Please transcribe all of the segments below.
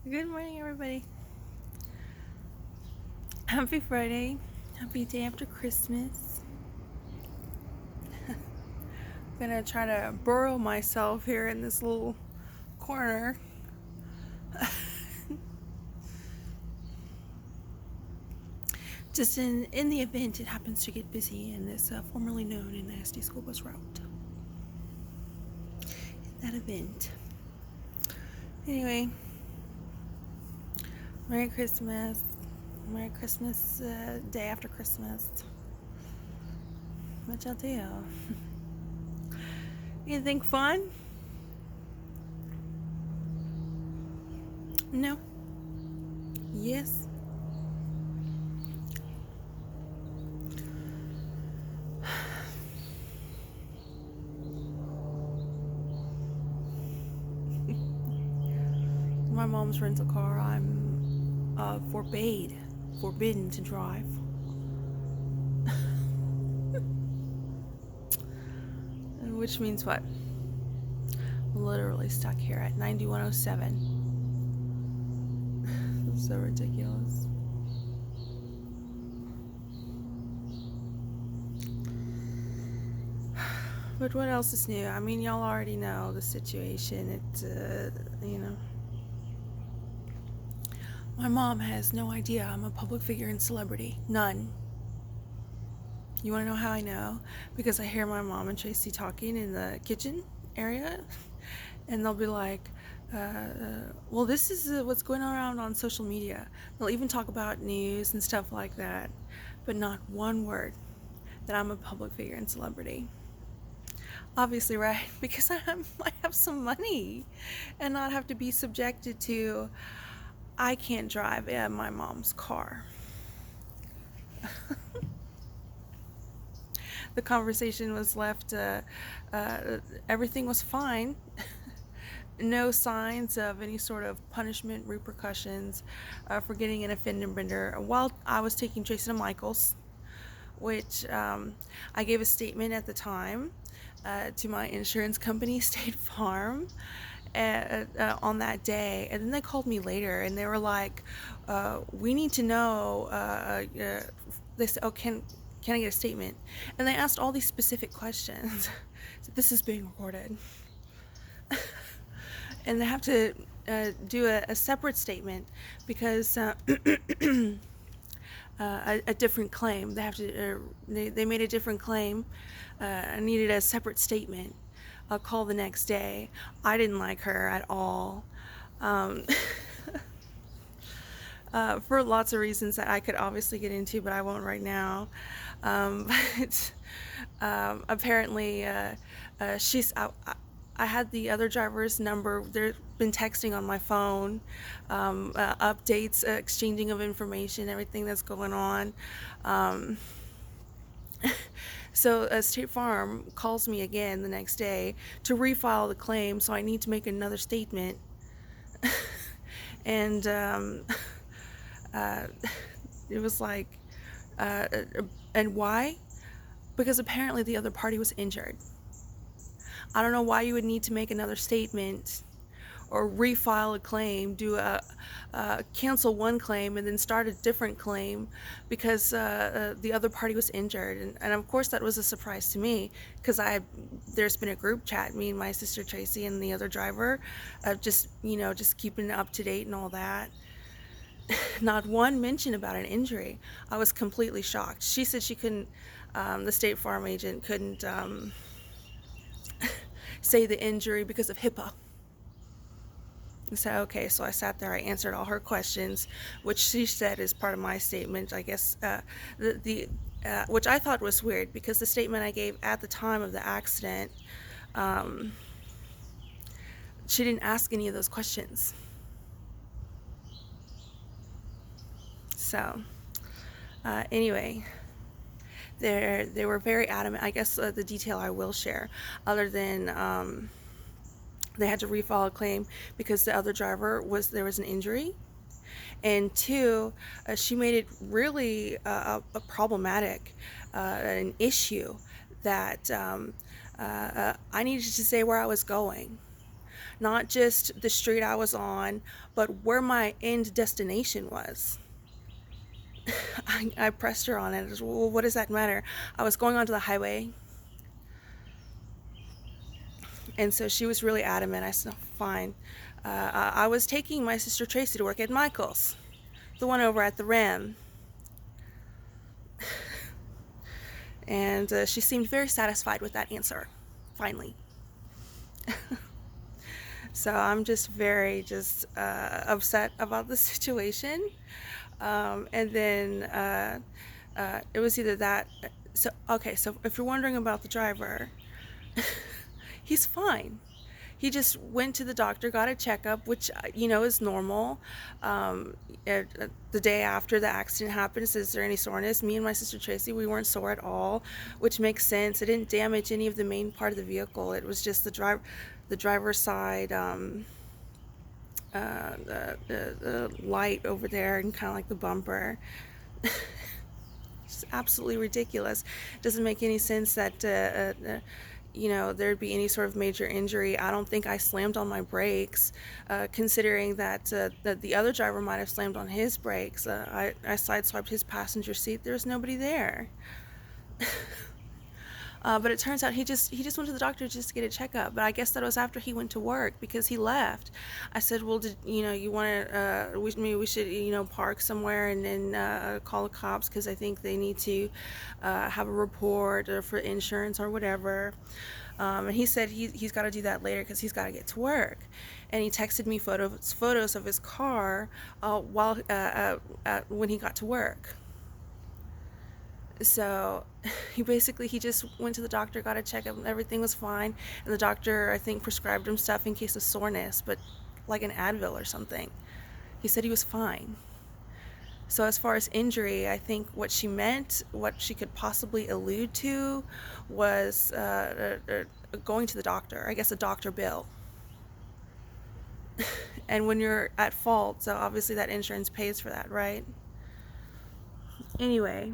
Good morning, everybody. Happy Friday. Happy day after Christmas. I'm gonna try to burrow myself here in this little corner. Just in the event it happens to get busy in this formerly known and nasty school bus route. In that event. Anyway, Merry Christmas. Merry Christmas day after Christmas. What y'all do? Anything fun? No? Yes? My mom's rental car, I'm forbidden to drive. Which means what? I'm literally stuck here at 9107. So ridiculous. But what else is new? I mean, y'all already know the situation. My mom has no idea I'm a public figure and celebrity. None. You want to know how I know? Because I hear my mom and Tracy talking in the kitchen area, and they'll be like, well, this is what's going around on social media. They'll even talk about news and stuff like that, but not one word that I'm a public figure and celebrity. Obviously, right? Because I have some money and not have to be subjected to, I can't drive in my mom's car. The conversation was left, everything was fine. No signs of any sort of punishment, repercussions for getting an fender bender while I was taking Tracy to Michael's, which I gave a statement at the time to my insurance company, State Farm, on that day. And then they called me later and they were like, we need to know, they said, oh, can I get a statement? And they asked all these specific questions. So this is being recorded. And they have to do a separate statement because a different claim. They have to. They made a different claim. I needed a separate statement. I'll call the next day. I didn't like her at all. For lots of reasons that I could obviously get into, but I won't right now. But apparently, I had the other driver's number. They've been texting on my phone, updates, exchanging of information, everything that's going on. So State Farm calls me again the next day to refile the claim, so I need to make another statement. And it was like, and why? Because apparently the other party was injured. I don't know why you would need to make another statement or refile a claim, cancel one claim and then start a different claim because the other party was injured. And of course that was a surprise to me because there's been a group chat, me and my sister Tracy and the other driver, just keeping up to date and all that. Not one mention about an injury. I was completely shocked. She said she couldn't, the State Farm agent couldn't say the injury because of HIPAA. So, okay, so I sat there, I answered all her questions, which she said is part of my statement, I guess, which I thought was weird because the statement I gave at the time of the accident, she didn't ask any of those questions. So, anyway, they were very adamant. I guess the detail I will share, other than they had to refile a claim because the other driver there was an injury, and two, she made it really a problematic, an issue that I needed to say where I was going. not just the street I was on, but where my end destination was. I pressed her on it. I was, well, what does that matter? I was going onto the highway, and so she was really adamant. I said, fine. I was taking my sister Tracy to work at Michael's, the one over at the Rim. And she seemed very satisfied with that answer, finally. So I'm just very upset about the situation. And then it was either that. So, okay, so if you're wondering about the driver, he's fine. He just went to the doctor, got a checkup, which, is normal. The day after the accident happened, says, is there any soreness? Me and my sister Tracy, we weren't sore at all, which makes sense. It didn't damage any of the main part of the vehicle. It was just the driver's side, the light over there, and kind of like the bumper. It's absolutely ridiculous. It doesn't make any sense that there'd be any sort of major injury. I don't think I slammed on my brakes, considering that the other driver might have slammed on his brakes. I sideswiped his passenger seat. There was nobody there. But it turns out he just went to the doctor just to get a checkup. But I guess that was after he went to work, because he left. I said, well, you want to, maybe we should, park somewhere and then call the cops, because I think they need to have a report for insurance or whatever. And he said he's got to do that later because he's got to get to work. And he texted me photos of his car while when he got to work. So he just went to the doctor, got a checkup, and everything was fine. And the doctor, I think, prescribed him stuff in case of soreness, but like an Advil or something. He said he was fine. So as far as injury, I think what she meant, what she could possibly allude to, was going to the doctor. I guess a doctor bill. And when you're at fault, so obviously that insurance pays for that, right? Anyway.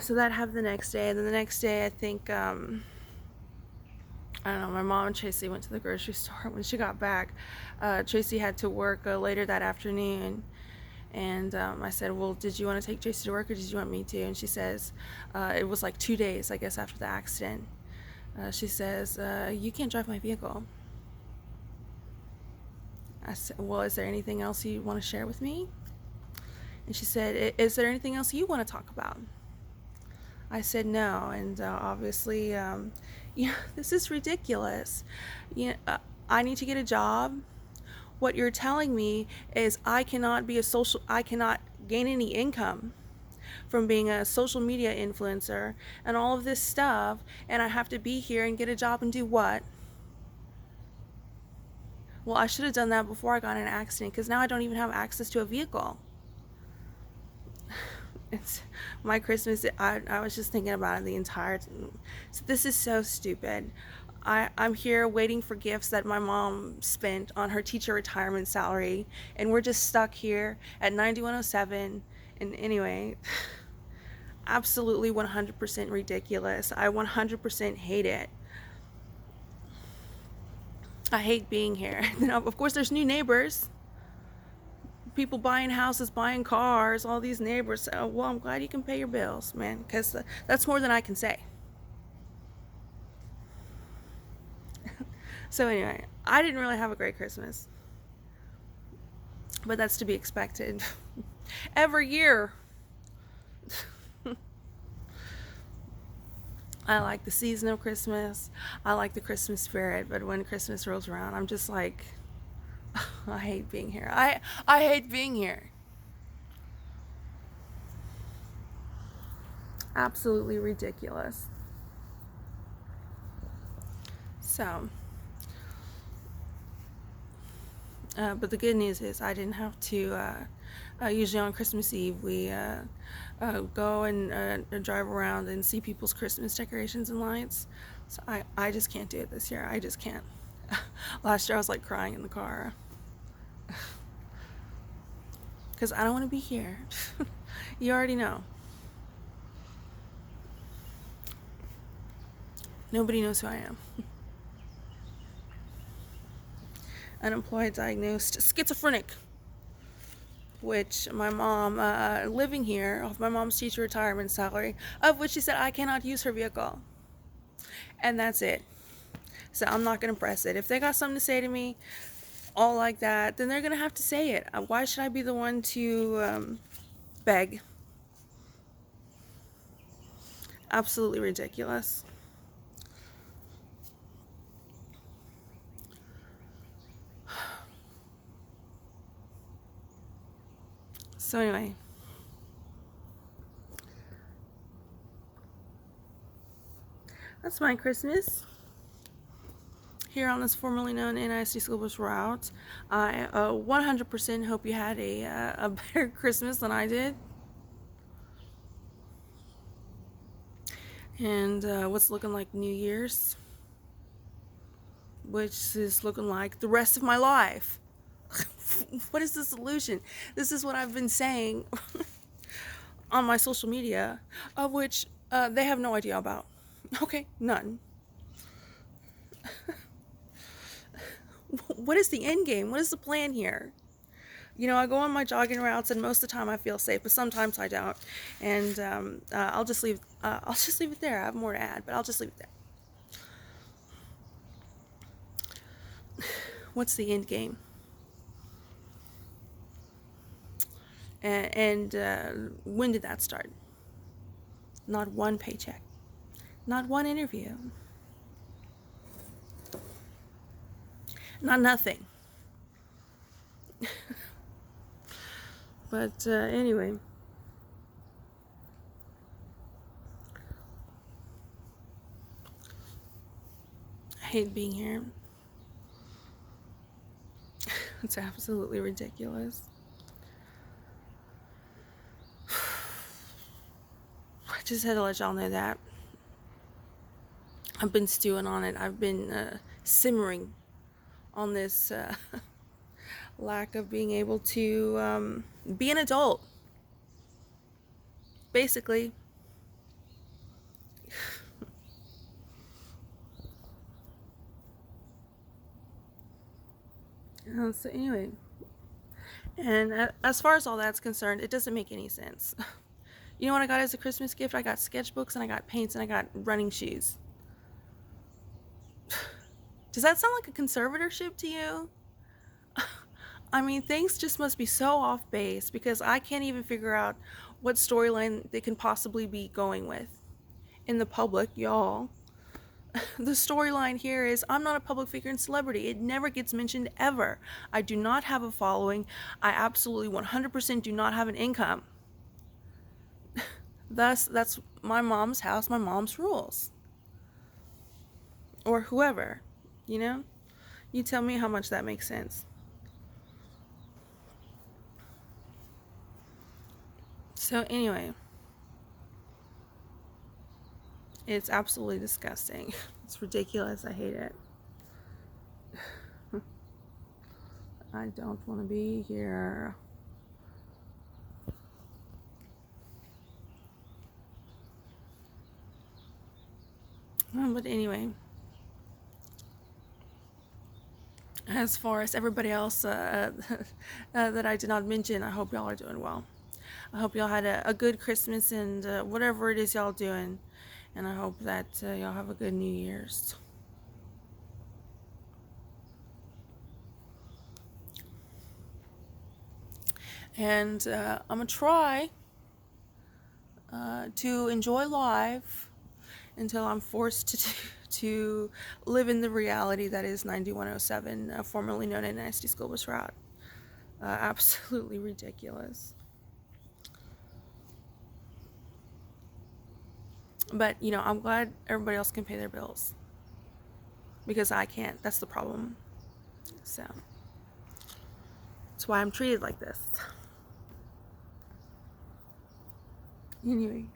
So that happened the next day, and then the next day, I think, I don't know, my mom and Tracy went to the grocery store. When she got back, Tracy had to work later that afternoon, and I said, well, did you want to take Tracy to work, or did you want me to? And she says, it was like 2 days, I guess, after the accident. She says, you can't drive my vehicle. I said, well, is there anything else you want to share with me? And she said, is there anything else you want to talk about? I said no, and obviously, this is ridiculous. I need to get a job. What you're telling me is I cannot gain any income from being a social media influencer and all of this stuff, and I have to be here and get a job and do what? Well, I should have done that before I got in an accident, because now I don't even have access to a vehicle. It's my Christmas. I was just thinking about it the entire time. So this is so stupid. I'm here waiting for gifts that my mom spent on her teacher retirement salary, and we're just stuck here at 9107. And anyway, absolutely 100% ridiculous. I 100% hate it. I hate being here. Of course, there's new neighbors. People buying houses, buying cars, all these neighbors. Well, I'm glad you can pay your bills, man, because that's more than I can say. So anyway, I didn't really have a great Christmas, but that's to be expected. Every year. I like the season of Christmas. I like the Christmas spirit, but when Christmas rolls around, I'm just like, I hate being here. I hate being here. Absolutely ridiculous. So, but the good news is I didn't have to, usually on Christmas Eve, we go and drive around and see people's Christmas decorations and lights. So I just can't do it this year. I just can't. Last year I was like crying in the car. Because I don't want to be here. You already know. Nobody knows who I am. unemployed, diagnosed schizophrenic, which my mom, living here off my mom's teacher retirement salary, of which she said I cannot use her vehicle. And that's it. So I'm not going to press it. If they got something to say to me, all like that, then they're going to have to say it. Why should I be the one to beg? Absolutely ridiculous. So anyway, that's my Christmas here on this formerly known NISD School Bus route. I 100% hope you had a better Christmas than I did. And what's looking like New Year's, which is looking like the rest of my life. What is the solution? This is what I've been saying on my social media, of which they have no idea about. Okay, none. What is the end game? What is the plan here? I go on my jogging routes, and most of the time I feel safe, but sometimes I don't. And I'll just leave. I'll just leave it there. I have more to add, but I'll just leave it there. What's the end game? And when did that start? Not one paycheck, not one interview, not nothing. But anyway, I hate being here. It's absolutely ridiculous. I just had to let y'all know that. I've been stewing on it. I've been simmering on this lack of being able to be an adult. Basically. So anyway, and as far as all that's concerned, it doesn't make any sense. You know what I got as a Christmas gift? I got sketchbooks, and I got paints, and I got running shoes. Does that sound like a conservatorship to you? I mean, things just must be so off base, because I can't even figure out what storyline they can possibly be going with. In the public, y'all. The storyline here is I'm not a public figure and celebrity. It never gets mentioned ever. I do not have a following. I absolutely 100% do not have an income. Thus, that's my mom's house, my mom's rules. Or whoever, You tell me how much that makes sense. So anyway, it's absolutely disgusting. It's ridiculous. I hate it. I don't want to be here. But anyway, as far as everybody else that I did not mention, I hope y'all are doing well. I hope y'all had a good Christmas and whatever it is y'all doing. And I hope that y'all have a good New Year's. And I'm going to try to enjoy life until I'm forced to live in the reality that is 9107, formerly known as NISD School Bus Route. Absolutely ridiculous. But, I'm glad everybody else can pay their bills. Because I can't. That's the problem. So, that's why I'm treated like this. Anyway.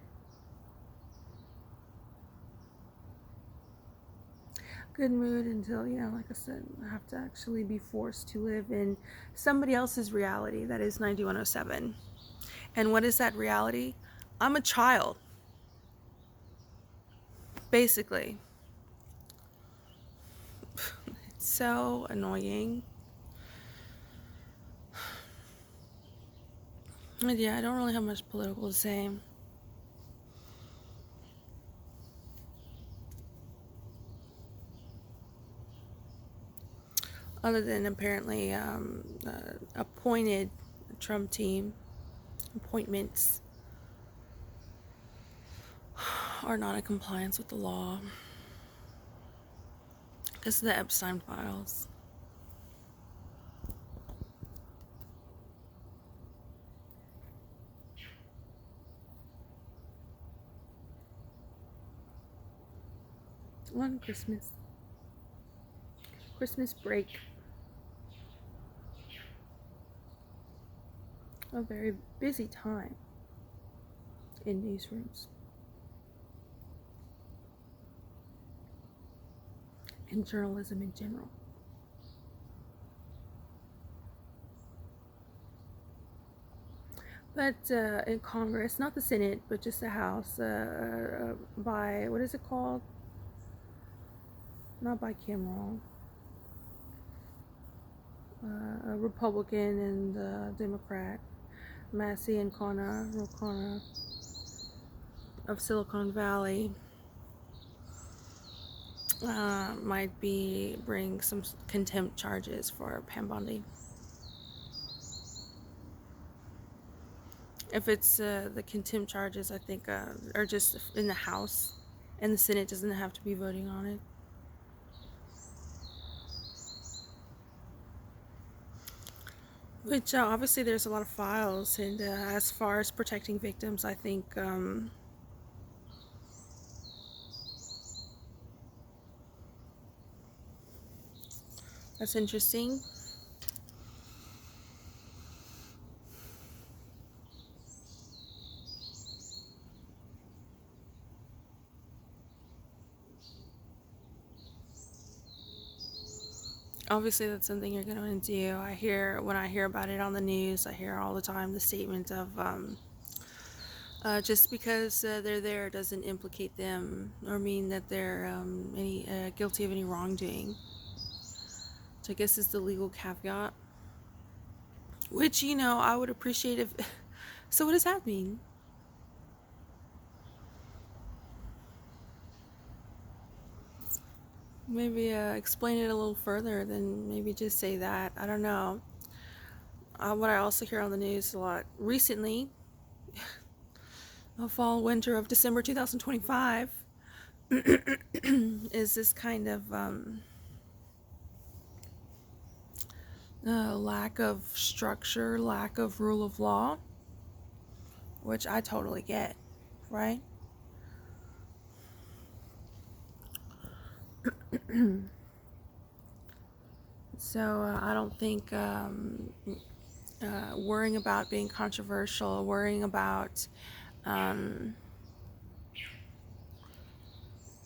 Good mood until, like I said, I have to actually be forced to live in somebody else's reality that is 9107. And what is that reality? I'm a child. Basically. It's so annoying. But yeah, I don't really have much political to say. Other than apparently appointed Trump team appointments are not in compliance with the law because of the Epstein files. On Christmas break, a very busy time in newsrooms and journalism in general. But in Congress, not the Senate, but just the House, by, what is it called? Not by Cameron. A Republican and a Democrat, Massey and Ro of Silicon Valley, might bring some contempt charges for Pam Bondi. If it's the contempt charges, I think are just in the House, and the Senate doesn't have to be voting on it. Which obviously there's a lot of files, and as far as protecting victims, I think that's interesting. Obviously that's something you're going to do. When I hear about it on the news, I hear all the time the statement of just because they're there doesn't implicate them or mean that they're guilty of any wrongdoing. So I guess is the legal caveat, which I would appreciate if. So what does that mean? Maybe explain it a little further than maybe just say that. I don't know. What I also hear on the news a lot recently, fall winter of December 2025, is this kind of lack of structure, lack of rule of law, which I totally get, right? So I don't think worrying about being controversial, worrying about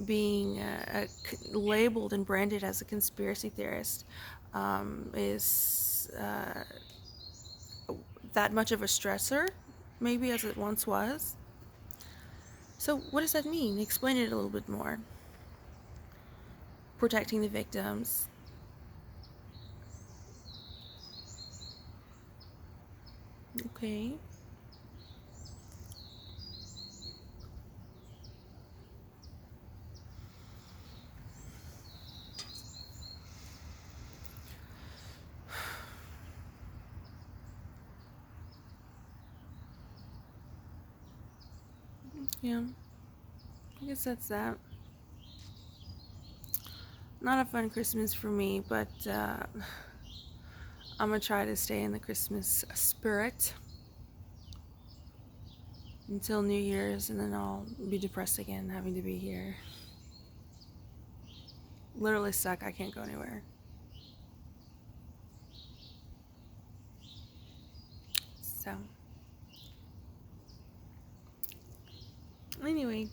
being labeled and branded as a conspiracy theorist is that much of a stressor, maybe, as it once was. So what does that mean? Explain it a little bit more. Protecting the victims. Okay. Yeah. I guess that's that. Not a fun Christmas for me, but I'm gonna try to stay in the Christmas spirit until New Year's, and then I'll be depressed again having to be here. Literally stuck. I can't go anywhere. So, anyway.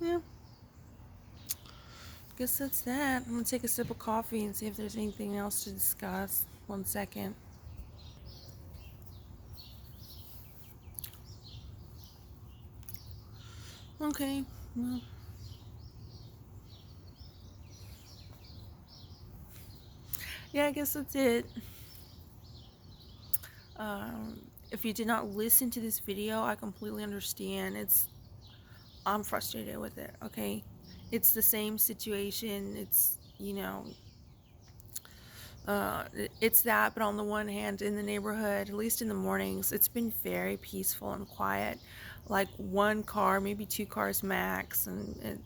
Yeah. Guess that's that. I'm gonna take a sip of coffee and see if there's anything else to discuss. 1 second. Okay. Well. Yeah, I guess that's it. If you did not listen to this video, I completely understand. I'm frustrated with it, okay? It's the same situation. It's, it's that, but on the one hand, in the neighborhood, at least in the mornings, it's been very peaceful and quiet. Like one car, maybe two cars max, and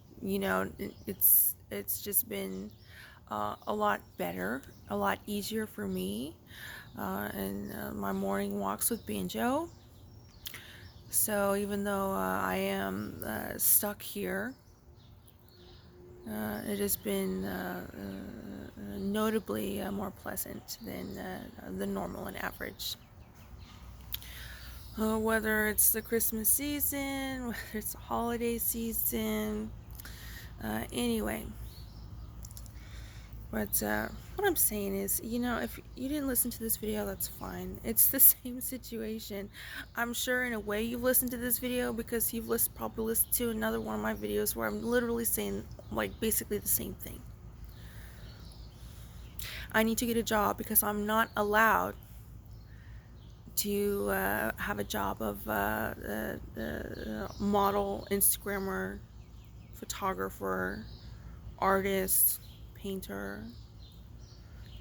it's just been a lot better, a lot easier for me, and my morning walks with Banjo. So even though I am stuck here, it has been notably more pleasant than the normal and average. Whether it's the Christmas season, whether it's the holiday season, anyway. But what I'm saying is, if you didn't listen to this video, that's fine. It's the same situation. I'm sure in a way you've listened to this video because you've probably listened to another one of my videos where I'm literally saying like basically the same thing. I need to get a job because I'm not allowed to have a job of model, Instagrammer, photographer, artist, painter,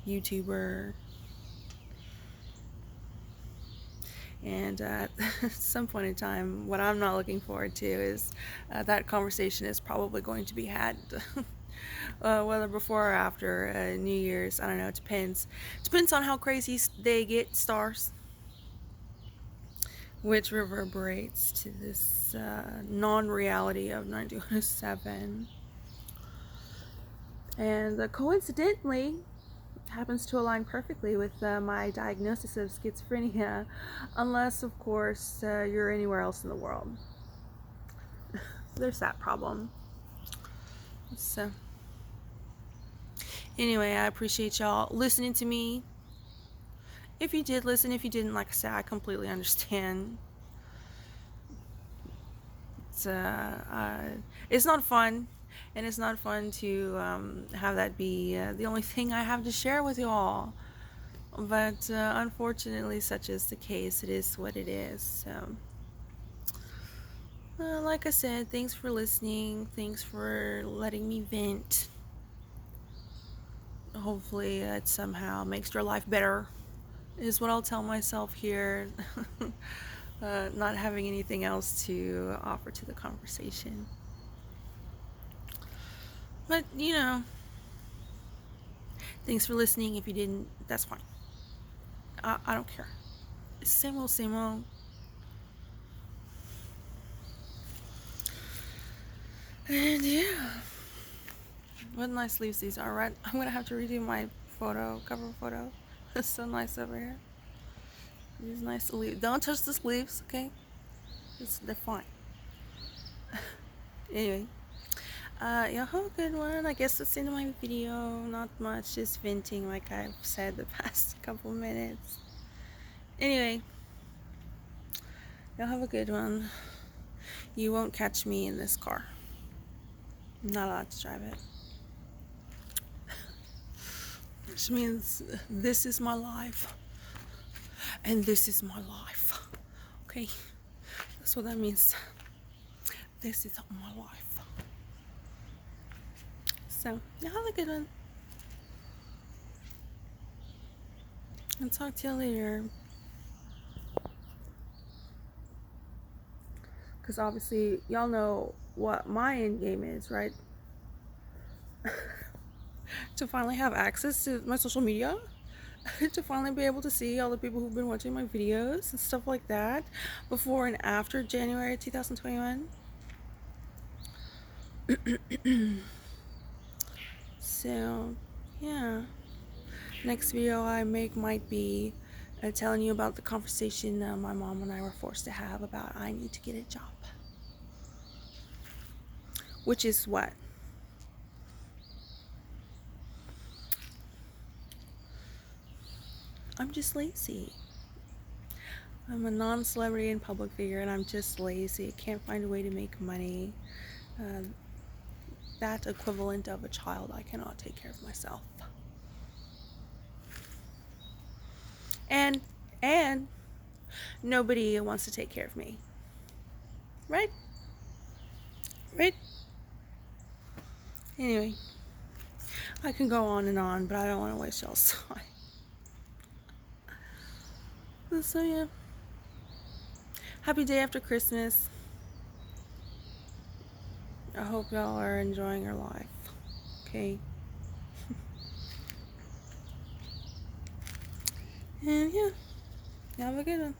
YouTuber. And at some point in time, what I'm not looking forward to is that conversation is probably going to be had, whether before or after New Year's. I don't know. It depends. Depends on how crazy they get stars, which reverberates to this non-reality of 1907. And coincidentally, happens to align perfectly with my diagnosis of schizophrenia, unless, of course, you're anywhere else in the world. There's that problem. So, anyway, I appreciate y'all listening to me. If you did listen, if you didn't, like I said, I completely understand. It's not fun, and it's not fun to have that be the only thing I have to share with y'all. But unfortunately, such is the case. It is what it is. So, like I said, thanks for listening. Thanks for letting me vent. Hopefully, it somehow makes your life better, is what I'll tell myself here. Not having anything else to offer to the conversation. But, thanks for listening. If you didn't, that's fine. I don't care. Same old, same old. And yeah. What nice leaves these are, right? I'm gonna have to redo my cover photo. It's so nice over here. These nice leaves. Don't touch the sleeves, okay? They're fine. Anyway. Y'all have a good one. I guess that's the end of my video. Not much, just venting like I've said the past couple minutes. Anyway, y'all have a good one. You won't catch me in this car. I'm not allowed to drive it. Which means this is my life. And this is my life. Okay? That's what that means. This is my life. So, y'all have a good one. I'll talk to you later. Because obviously, y'all know what my end game is, right? To finally have access to my social media. To finally be able to see all the people who've been watching my videos and stuff like that before and after January 2021. So, yeah. Next video I make might be telling you about the conversation my mom and I were forced to have about I need to get a job. Which is what? I'm just lazy. I'm a non-celebrity and public figure and I'm just lazy. I can't find a way to make money. That equivalent of a child, I cannot take care of myself. And and nobody wants to take care of me. Right? Right? Anyway, I can go on and on, but I don't want to waste y'all's time. So yeah. Happy day after Christmas. I hope y'all are enjoying your life. Okay. And yeah, have a good one.